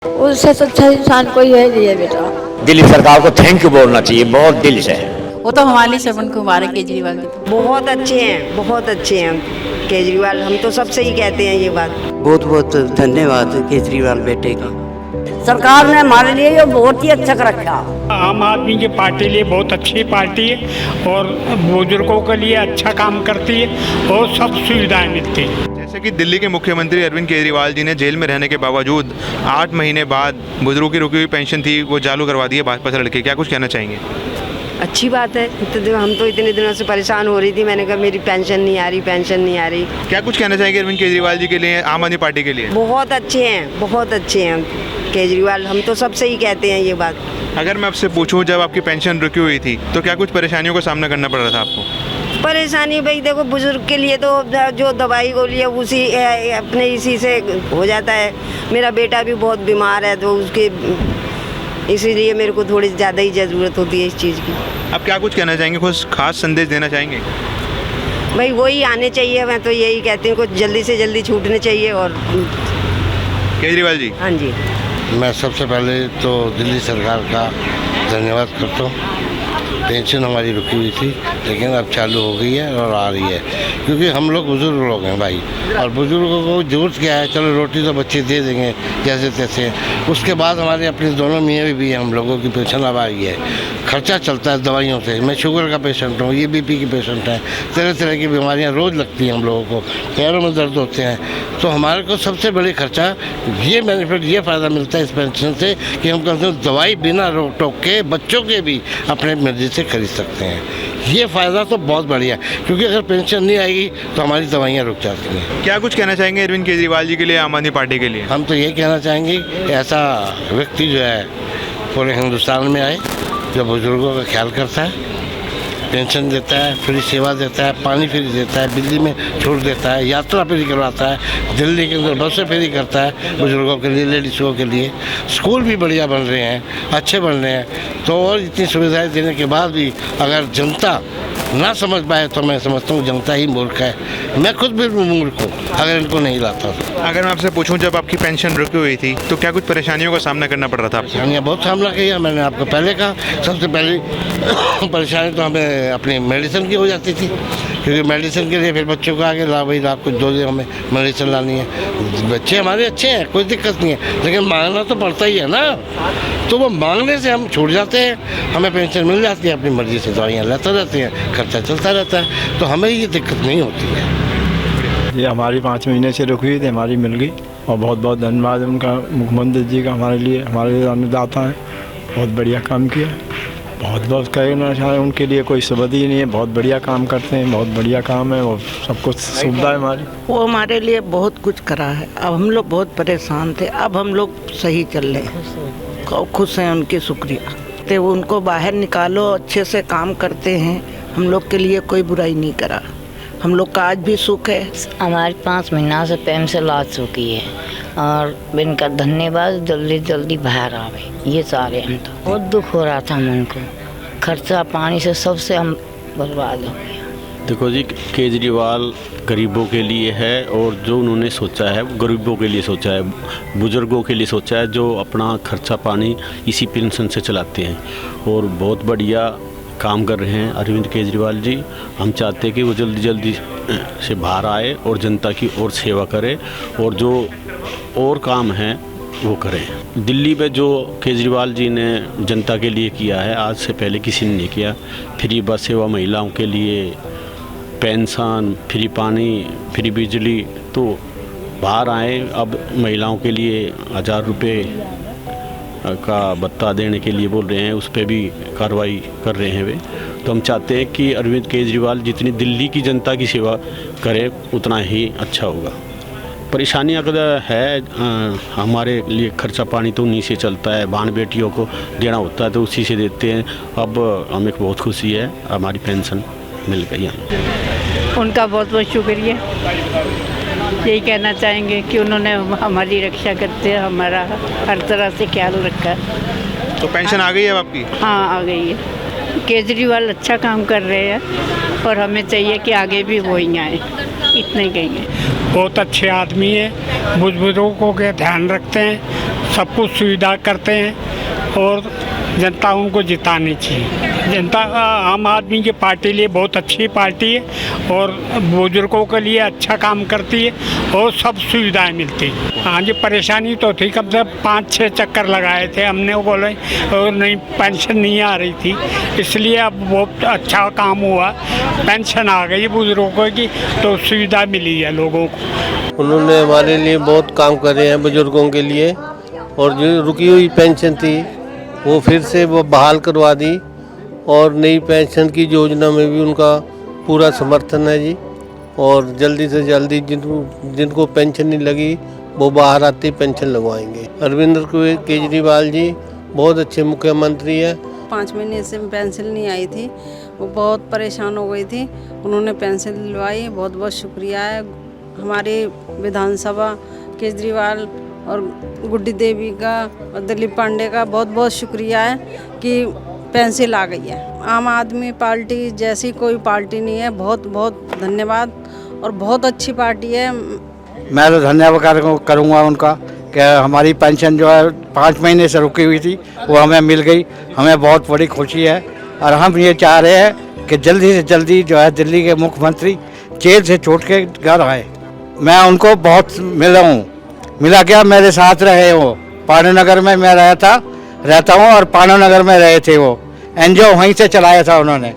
उससे अच्छा इंसान कोई है नहीं है बेटा। दिल्ली सरकार को थैंक यू बोलना चाहिए बहुत दिल से। वो तो हमारे श्रवण कुमार है केजरीवाल की तो। बहुत अच्छे हैं, बहुत अच्छे हैं केजरीवाल। हम तो सबसे ही कहते हैं ये बात। बहुत बहुत धन्यवाद केजरीवाल बेटे का। सरकार ने हमारे लिए ये बहुत ही अच्छा कर रखा। आम आदमी की पार्टी लिए बहुत अच्छी पार्टी है और बुजुर्गों के लिए अच्छा काम करती है और सब सुविधाएं मिलती है। जैसे कि दिल्ली के मुख्यमंत्री अरविंद केजरीवाल जी ने जेल में रहने के बावजूद 8 महीने बाद बुजुर्गों की रुकी हुई पेंशन थी वो चालू करवा दी है भाजपा से लड़के, क्या कुछ कहना चाहेंगे? अच्छी बात है। तो हम तो इतने दिनों से परेशान हो रही थी, मैंने कहा मेरी पेंशन नहीं आ रही, पेंशन नहीं आ रही। क्या कुछ कहना चाहेंगे अरविंद केजरीवाल जी के लिए, आम आदमी पार्टी के लिए? बहुत अच्छे हैं, बहुत अच्छे हैं केजरीवाल। हम तो सबसे ही कहते हैं ये बात। अगर मैं आपसे पूछूं, जब आपकी पेंशन रुकी हुई थी तो क्या कुछ परेशानियों का सामना करना पड़ रहा था आपको? परेशानी भाई देखो, बुजुर्ग के लिए तो जो दवाई गोली है उसी अपने इसी से हो जाता है। मेरा बेटा भी बहुत बीमार है तो उसके इसीलिए मेरे को थोड़ी ज़्यादा ही ज़रूरत होती है इस चीज़ की। आप क्या कुछ कहना चाहेंगे, कुछ खास संदेश देना चाहेंगे? भाई वही आने चाहिए, मैं तो यही कहती हूँ कुछ जल्दी से जल्दी छूटने चाहिए। और केजरीवाल जी? हाँ जी। मैं सबसे पहले तो दिल्ली सरकार का धन्यवाद करता हूँ। पेंशन हमारी रुकी हुई थी लेकिन अब चालू हो गई है और आ रही है, क्योंकि हम लोग बुज़ुर्ग लोग हैं भाई, और बुज़ुर्गों को जरूरत क्या है, चलो रोटी तो बच्चे दे देंगे जैसे तैसे। उसके बाद हमारे अपने दोनों मियाँ भी हैं, हम लोगों की पेंशन अब आ रही है। खर्चा चलता है दवाइयों से। मैं शुगर का पेशेंट हूँ, ये बीपी की पेशेंट है, तरह तरह की बीमारियाँ रोज़ लगती हैं हम लोगों को, पैरों में दर्द होते हैं। तो हमारे को सबसे बड़ी खर्चा ये बेनिफिट, ये फ़ायदा मिलता है इस पेंशन से कि हम कम से कम दवाई बिना रोक टोक के बच्चों के भी अपने मर्जी से खरीद सकते हैं। ये फ़ायदा तो बहुत बढ़िया है, क्योंकि अगर पेंशन नहीं आएगी तो हमारी दवाइयाँ रुक जाती हैं। क्या कुछ कहना चाहेंगे अरविंद केजरीवाल जी के लिए, आम आदमी पार्टी के लिए? हम तो ये कहना चाहेंगे कि ऐसा व्यक्ति जो है पूरे हिंदुस्तान में आए जो बुज़ुर्गों का ख्याल करता है, पेंशन देता है, फ्री सेवा देता है, पानी फ्री देता है, बिजली में छूट देता है, यात्रा फ्री करवाता है, दिल्ली के अंदर बसें फ्री करता है बुज़ुर्गों के लिए, लेडीज़ों के लिए। स्कूल भी बढ़िया बन रहे हैं, अच्छे बन रहे हैं। तो और इतनी सुविधाएं देने के बाद भी अगर जनता ना समझ पाए तो मैं समझता हूँ जनता ही मूर्ख है। मैं खुद भी मूर्ख हूँ अगर इनको नहीं लाता तो। अगर मैं आपसे पूछूं, जब आपकी पेंशन रुकी हुई थी तो क्या कुछ परेशानियों का सामना करना पड़ रहा था आपको? परेशानियाँ बहुत सामना किया मैंने, आपको पहले कहा। सबसे पहली परेशानी तो हमें अपनी मेडिसिन की हो जाती थी, क्योंकि मेडिसिन के लिए फिर बच्चों को आगे ला, भाई लाख कुछ दो दे, हमें मेडिसिन लानी है। बच्चे हमारे अच्छे हैं, कोई दिक्कत नहीं है, लेकिन मांगना तो पड़ता ही है ना। तो वो मांगने से हम छूट जाते हैं, हमें पेंशन मिल जाती है, अपनी मर्जी से दवाइयाँ लेते रहते हैं, खर्चा चलता रहता है, तो हमें ये दिक्कत नहीं होती है। ये हमारी 5 महीने से रुकी हुई थी, हमारी मिल गई, और बहुत बहुत धन्यवाद उनका, मुख्यमंत्री जी का हमारे लिए अन्नदाता है, बहुत बढ़िया काम किया। बहुत बहुत कहना चाहें उनके लिए, कोई सुविधा ही नहीं है, बहुत बढ़िया काम करते हैं, बहुत बढ़िया काम है, वो सब कुछ सुविधा है हमारी। वो हमारे लिए बहुत कुछ करा है। अब हम लोग बहुत परेशान थे, अब हम लोग सही चल रहे हैं, खुश हैं, उनके शुक्रिया। तो उनको बाहर निकालो, अच्छे से काम करते हैं, हम लोग के लिए कोई बुराई नहीं करा, हम लोग का आज भी सुख है। हमारी 5 महीना से पेंशन ला चुकी है और इनका धन्यवाद, जल्दी जल्दी बाहर आवे, ये सारे। हम तो बहुत दुख हो रहा था मन को, खर्चा पानी से सबसे हम बर्बाद हो गया। देखो जी, केजरीवाल गरीबों के लिए है, और जो उन्होंने सोचा है वो गरीबों के लिए सोचा है, बुजुर्गों के लिए सोचा है, जो अपना खर्चा पानी इसी पेंशन से चलाते हैं, और बहुत बढ़िया काम कर रहे हैं अरविंद केजरीवाल जी। हम चाहते हैं कि वो जल्दी जल्दी से बाहर आए और जनता की और सेवा करे, और जो और काम हैं वो करें। दिल्ली में जो केजरीवाल जी ने जनता के लिए किया है, आज से पहले किसी ने नहीं किया। फ्री बस सेवा महिलाओं के लिए, पेंशन, फ्री पानी, फ्री बिजली। तो बाहर आए, अब महिलाओं के लिए 1000 रुपये का भत्ता देने के लिए बोल रहे हैं, उस पर भी कार्रवाई कर रहे हैं वे। तो हम चाहते हैं कि अरविंद केजरीवाल जितनी दिल्ली की जनता की सेवा करे उतना ही अच्छा होगा। परेशानी अगर है हमारे लिए, खर्चा पानी तो उन्हीं से चलता है, बहन बेटियों को देना होता है तो उसी से देते हैं। अब हमें बहुत खुशी है, हमारी पेंशन मिल गई हमें। उनका बहुत बहुत शुक्रिया। यही कहना चाहेंगे कि उन्होंने हमारी रक्षा करते हैं, हमारा हर तरह से ख्याल रखा। तो पेंशन आ गई है आपकी? हाँ, आ गई है। केजरीवाल अच्छा काम कर रहे हैं और हमें चाहिए कि आगे भी वो ही आए, इतने ही कहेंगे। बहुत अच्छे आदमी हैं, बुजुर्गों के ध्यान रखते हैं, सब कुछ सुविधा करते हैं और जनता उनको जितानी चाहिए। जनता आम आदमी की पार्टी लिए बहुत अच्छी पार्टी है और बुजुर्गों के लिए अच्छा काम करती है और सब सुविधाएं मिलती हैं। हाँ जी, परेशानी तो थी, कम से 5-6 चक्कर लगाए थे हमने, वो बोले और नहीं पेंशन नहीं आ रही थी, इसलिए अब बहुत अच्छा काम हुआ, पेंशन आ गई बुजुर्गों की, तो सुविधा मिली है लोगों को। उन्होंने हमारे लिए बहुत काम करे हैं बुजुर्गों के लिए, और जो रुकी हुई पेंशन थी वो फिर से वो बहाल करवा दी, और नई पेंशन की योजना में भी उनका पूरा समर्थन है जी। और जल्दी से जल्दी जिनको पेंशन नहीं लगी वो बाहर आते पेंशन लगवाएंगे। अरविंद केजरीवाल जी बहुत अच्छे मुख्यमंत्री हैं। 5 महीने से पेंशन नहीं आई थी, वो बहुत परेशान हो गई थी, उन्होंने पेंशन दिलवाई, बहुत बहुत शुक्रिया है। हमारे विधानसभा केजरीवाल और गुड्डी देवी का और दिलीप पांडे का बहुत बहुत शुक्रिया है कि पेंशन आ गई है। आम आदमी पार्टी जैसी कोई पार्टी नहीं है, बहुत बहुत धन्यवाद, और बहुत अच्छी पार्टी है। मैं तो धन्यवाद करूँगा उनका कि हमारी पेंशन जो है 5 महीने से रुकी हुई थी वो हमें मिल गई, हमें बहुत बड़ी खुशी है। और हम ये चाह रहे हैं कि जल्दी से जल्दी जो है दिल्ली के मुख्यमंत्री जेल से छूट के घर आए। मैं उनको बहुत मिला क्या, मेरे साथ रहे वो, पांडवनगर में मैं रहता हूँ और पांडवनगर में रहे थे वो, एनजीओ वहीं से चलाया था उन्होंने,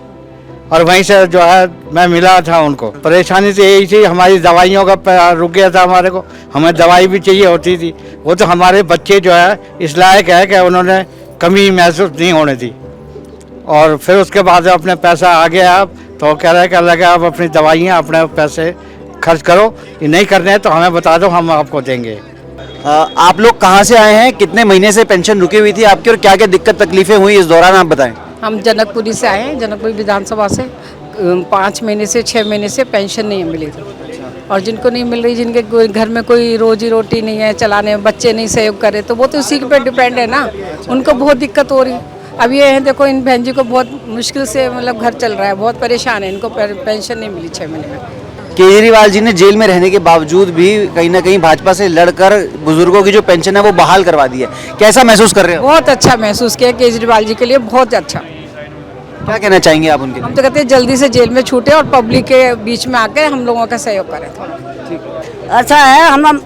और वहीं से जो है मैं मिला था उनको। परेशानी तो यही थी, हमारी दवाइयों का रुक गया था हमारे को, हमें दवाई भी चाहिए होती थी, वो तो हमारे बच्चे जो है इस लायक है कि उन्होंने कमी महसूस नहीं होने दी। और फिर उसके बाद अपने पैसा आ गया, आप तो कह रहे आप अपनी दवाइयाँ अपने पैसे खर्च करो, ये नहीं करने हैं तो हमें बता दो, हम आपको देंगे। आप लोग कहाँ से आए हैं, कितने महीने से पेंशन रुकी हुई थी आपकी, और क्या क्या दिक्कत तकलीफें हुई इस दौरान आप बताएं। हम जनकपुरी से आए हैं, जनकपुरी विधानसभा से। 5 महीने से 6 महीने से पेंशन नहीं मिली थी, और जिनको नहीं मिल रही, जिनके घर में कोई रोजी रोटी नहीं है चलाने, बच्चे नहीं सहयोग करे, तो वो तो उसी के पे डिपेंड है ना, उनको बहुत दिक्कत हो रही है। अब ये है, देखो इन बहन जी को बहुत मुश्किल से मतलब घर चल रहा है, बहुत परेशान है, इनको पेंशन नहीं मिली 6 महीने में। केजरीवाल जी ने जेल में रहने के बावजूद भी कहीं ना कहीं भाजपा से लड़कर बुजुर्गों की जो पेंशन है वो बहाल करवा दी है, कैसा महसूस कर रहे हो? बहुत अच्छा महसूस किया केजरीवाल जी के लिए, बहुत अच्छा। क्या कहना चाहेंगे आप उनके? हम तो कहते हैं जल्दी से जेल में छूटे और पब्लिक के बीच में आके हम लोगों का सहयोग करें। अच्छा है, हम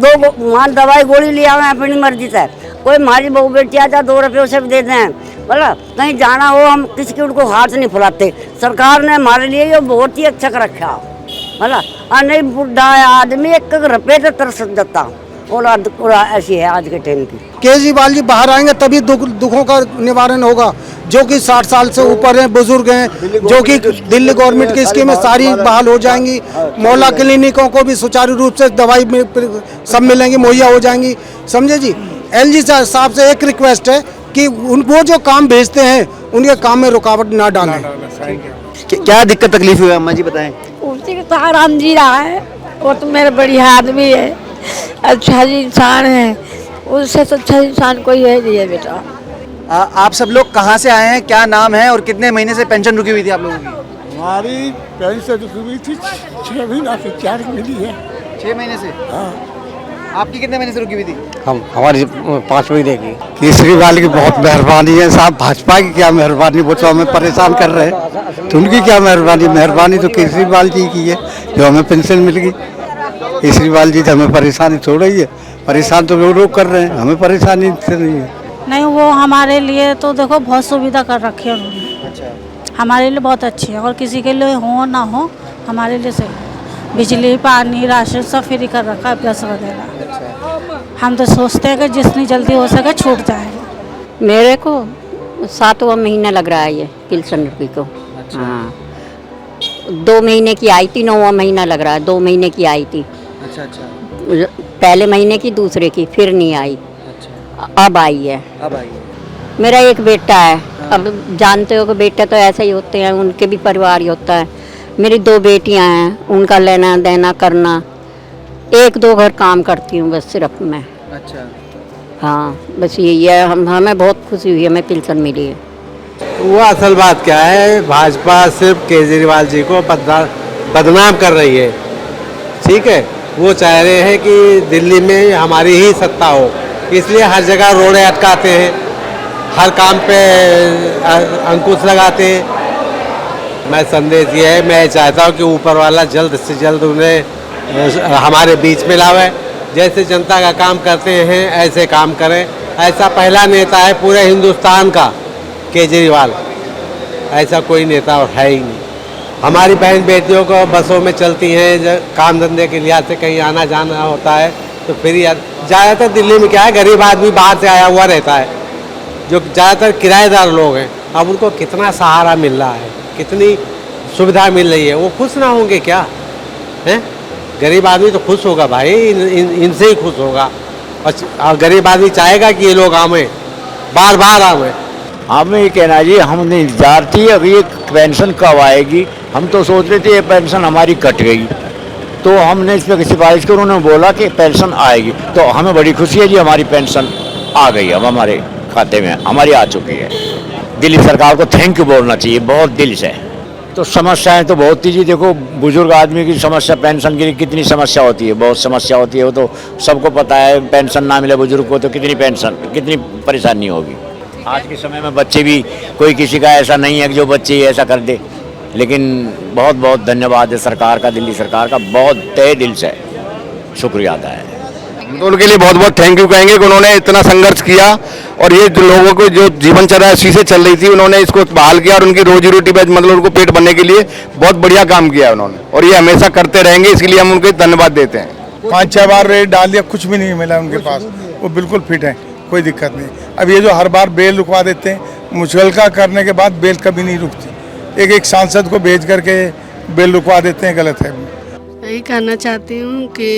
2 दवाई गोली लिया हुआ अपनी मर्जी से, कोई हमारी बहू बेटी आ जाए 2 रुपये उसे भी देते हैं, बोला कहीं जाना हो हम किसी की उनको हाथ नहीं फुलाते। सरकार ने हमारे लिए ये बहुत ही अच्छा कर रखा, बोला और नहीं बुढ़ा आदमी 1 रुपये तो तरस जाता, और ऐसी है आज के टाइम की। केजरीवाल जी बाहर आएंगे तभी दुखों का निवारण होगा। जो कि 60 साल से ऊपर हैं, बुजुर्ग हैं, जो कि दिल्ली गवर्नमेंट की स्कीमें सारी बहाल हो जाएंगी, मोहल्ला क्लिनिकों को भी सुचारू रूप से दवाई सब मिलेंगी, मुहैया हो जाएंगी, समझे जी। एलजी साहब से एक रिक्वेस्ट है कि वो जो काम भेजते हैं उनके काम में रुकावट ना डालें। क्या दिक्कत तकलीफ हुई अम्मा जी बताएं? उसी को तो आराम जी रहा है, वो तो मेरे बढ़िया आदमी है, अच्छा जी इंसान है, उससे तो अच्छा इंसान कोई है नहीं है बेटा। आप सब लोग कहाँ से आए हैं, क्या नाम है, और कितने महीने से पेंशन रुकी हुई थी आप लोगों की? हमारी पेंशन रुकी हुई थी 6 महीना से 4 मिली है। 6 महीने से? हाँ। आपकी कितने महीने से रुकी हुई थी? हमारी 5 महीने की। केजरीवाल की बहुत मेहरबानी है साहब, भाजपा की क्या मेहरबानी, वो तो हमें परेशान कर रहे हैं, तो उनकी क्या मेहरबानी तो केजरीवाल जी की है जो हमें पेंशन मिल गई। केजरीवाल जी तो हमें परेशानी छोड़ रही है, परेशान तो लोग कर रहे हैं, हमें परेशानी नहीं है। नहीं, वो हमारे लिए तो देखो बहुत सुविधा कर रखी है उन्होंने। अच्छा। हमारे लिए बहुत अच्छी है, और किसी के लिए हो ना हो हमारे लिए सही है। बिजली पानी राशन सब फ्री कर रखा है, प्लस वगैरह। हम तो सोचते हैं कि जितनी जल्दी हो सके छूट जाएगा। मेरे को 7वां महीना लग रहा है ये पेंशन रुपये को। अच्छा। हाँ, 2 महीने की आई थी, 9वां महीना लग रहा है, 2 महीने की आई थी। अच्छा अच्छा। पहले महीने की, दूसरे की, फिर नहीं आई। अच्छा। अब आई है। अब आई है। मेरा एक बेटा है। हाँ। अब जानते हो कि बेटा तो ऐसे ही होते हैं, उनके भी परिवार ही होता है। मेरी 2 बेटियां हैं, उनका लेना देना करना, 1-2 घर काम करती हूँ बस सिर्फ मैं। अच्छा। हाँ, बस यही है। हमें बहुत खुशी हुई है, हमें पेंशन मिली है। वो असल बात क्या है, भाजपा सिर्फ केजरीवाल जी को बदनाम कर रही है, ठीक है। वो चाह रहे हैं कि दिल्ली में हमारी ही सत्ता हो, इसलिए हर जगह रोड़े अटकाते हैं, हर काम पे अंकुश लगाते हैं। मैं संदेश ये है, मैं चाहता हूँ कि ऊपर वाला जल्द से जल्द उन्हें हमारे बीच में लावे। जैसे जनता का काम करते हैं ऐसे काम करें। ऐसा पहला नेता है पूरे हिंदुस्तान का केजरीवाल, ऐसा कोई नेता और है ही नहीं। हमारी बहन बेटियों को बसों में चलती हैं, काम धंधे के लिहाज से कहीं आना जाना होता है तो फिर ज़्यादातर दिल्ली में क्या है, गरीब आदमी बाहर से आया हुआ रहता है, जो ज़्यादातर किराएदार लोग हैं। अब उनको कितना सहारा मिल रहा है, कितनी सुविधा मिल रही है, वो खुश ना होंगे क्या? हैं? गरीब आदमी तो खुश होगा भाई, इनसे ही खुश होगा। और गरीब आदमी चाहेगा कि ये लोग आवें, बार बार आवें। हमें ये कहना है जी, हमने इंतजार थी अभी ये पेंशन कब आएगी। हम तो सोच रहे थे ये पेंशन हमारी कट गई, तो हमने इस पर सिफारिश कर, उन्होंने बोला कि पेंशन आएगी, तो हमें बड़ी खुशी है जी, हमारी पेंशन आ गई, अब हमारे खाते में हमारी आ चुकी है। दिल्ली सरकार को थैंक यू बोलना चाहिए बहुत दिल से। तो समस्याएं तो बहुत थी जी, देखो बुजुर्ग आदमी की समस्या, पेंशन के लिए कितनी समस्या होती है, बहुत समस्या होती है, वो तो सबको पता है। पेंशन ना मिले बुजुर्ग को तो कितनी पेंशन, कितनी परेशानी होगी। आज के समय में बच्चे भी, कोई किसी का ऐसा नहीं है कि जो बच्चे ऐसा कर दे, लेकिन बहुत बहुत धन्यवाद है सरकार का, दिल्ली सरकार का, बहुत तहे दिल से शुक्रिया अदा है। तो उनके लिए बहुत बहुत थैंक यू कहेंगे कि उन्होंने इतना संघर्ष किया और ये जो लोगों को जो जीवनचर्या इसी से चल रही थी, उन्होंने इसको बहाल किया और उनकी रोजी रोटी पे मतलब उनको पेट भरने के लिए बहुत बढ़िया काम किया है उन्होंने, और ये हमेशा करते रहेंगे, इसलिए हम उनको धन्यवाद देते हैं। 5-6 बार रेट डाल दिया, कुछ भी नहीं मिला उनके पास, वो बिल्कुल फिट है, कोई दिक्कत नहीं। अब ये जो हर बार बेल रुकवा देते हैं, मुचलका करने के बाद बेल कभी नहीं रुकती, एक सांसद को भेज करके बेल रुकवा देते हैं, गलत है। यही कहना चाहती हूँ कि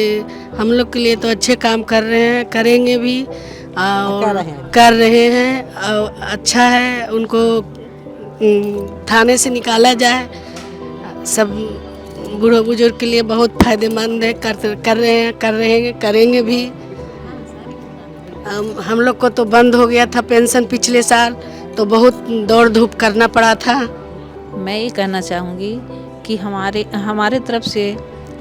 हम लोग के लिए तो अच्छे काम कर रहे हैं, करेंगे भी और कर रहे हैं, और अच्छा है। उनको थाने से निकाला जाए, सब बूढ़े बुजुर्ग के लिए बहुत फायदेमंद है, कर रहे हैं, करेंगे भी। हम लोग को तो बंद हो गया था पेंशन पिछले साल, तो बहुत दौड़ धूप करना पड़ा था। मैं ये कहना चाहूँगी कि हमारे तरफ से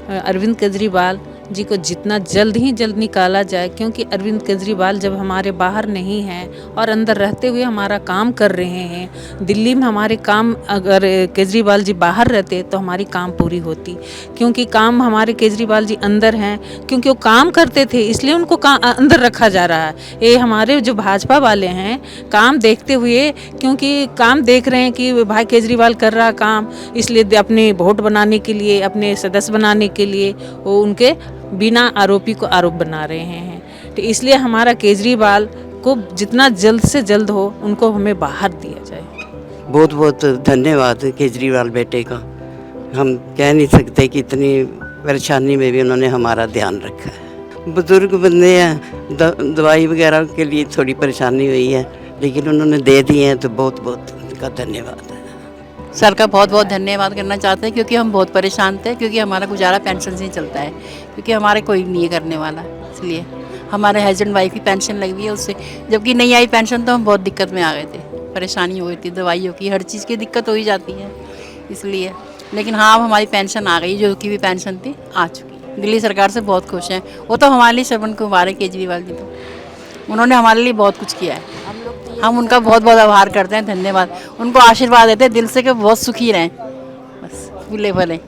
अरविंद केजरीवाल जी को जितना जल्द ही जल्द निकाला जाए, क्योंकि अरविंद केजरीवाल जब हमारे बाहर नहीं हैं और अंदर रहते हुए हमारा काम कर रहे हैं। दिल्ली में हमारे काम, अगर केजरीवाल जी बाहर रहते तो हमारी काम पूरी होती, क्योंकि काम हमारे केजरीवाल जी अंदर हैं, क्योंकि वो काम करते थे इसलिए उनको अंदर रखा जा रहा है। ये हमारे जो भाजपा वाले हैं काम देखते हुए, क्योंकि काम देख रहे हैं कि भाई केजरीवाल कर रहा काम, इसलिए अपने वोट बनाने के लिए, अपने सदस्य बनाने के लिए वो उनके बिना आरोपी को आरोप बना रहे हैं। तो इसलिए हमारा केजरीवाल को जितना जल्द से जल्द हो उनको हमें बाहर दिया जाए। बहुत बहुत धन्यवाद केजरीवाल बेटे का। हम कह नहीं सकते कि इतनी परेशानी में भी उन्होंने हमारा ध्यान रखा है। बुजुर्ग बंदे हैं, दवाई वगैरह के लिए थोड़ी परेशानी हुई है, लेकिन उन्होंने दे दिए हैं, तो बहुत बहुत उनका धन्यवाद है। सर का बहुत बहुत धन्यवाद करना चाहते हैं, क्योंकि हम बहुत परेशान थे, क्योंकि हमारा गुजारा पेंशन से ही चलता है, क्योंकि हमारे कोई नहीं है करने वाला, इसलिए हमारे हस्बैंड वाइफ की पेंशन लगी हुई है उससे। जबकि नहीं आई पेंशन तो हम बहुत दिक्कत में आ गए थे, परेशानी हो गई थी, दवाइयों की, हर चीज़ की दिक्कत हो ही जाती है इसलिए। लेकिन हाँ, अब हमारी पेंशन आ गई, जो की भी पेंशन थी आ चुकी। दिल्ली सरकार से बहुत खुश हैं, वो तो हमारे लिए श्रवण कुमार है केजरीवाल जी, तो उन्होंने हमारे लिए बहुत कुछ किया है। हम उनका बहुत बहुत आभार करते हैं, धन्यवाद। उनको आशीर्वाद देते हैं दिल से कि बहुत सुखी रहें, बस भूले भले।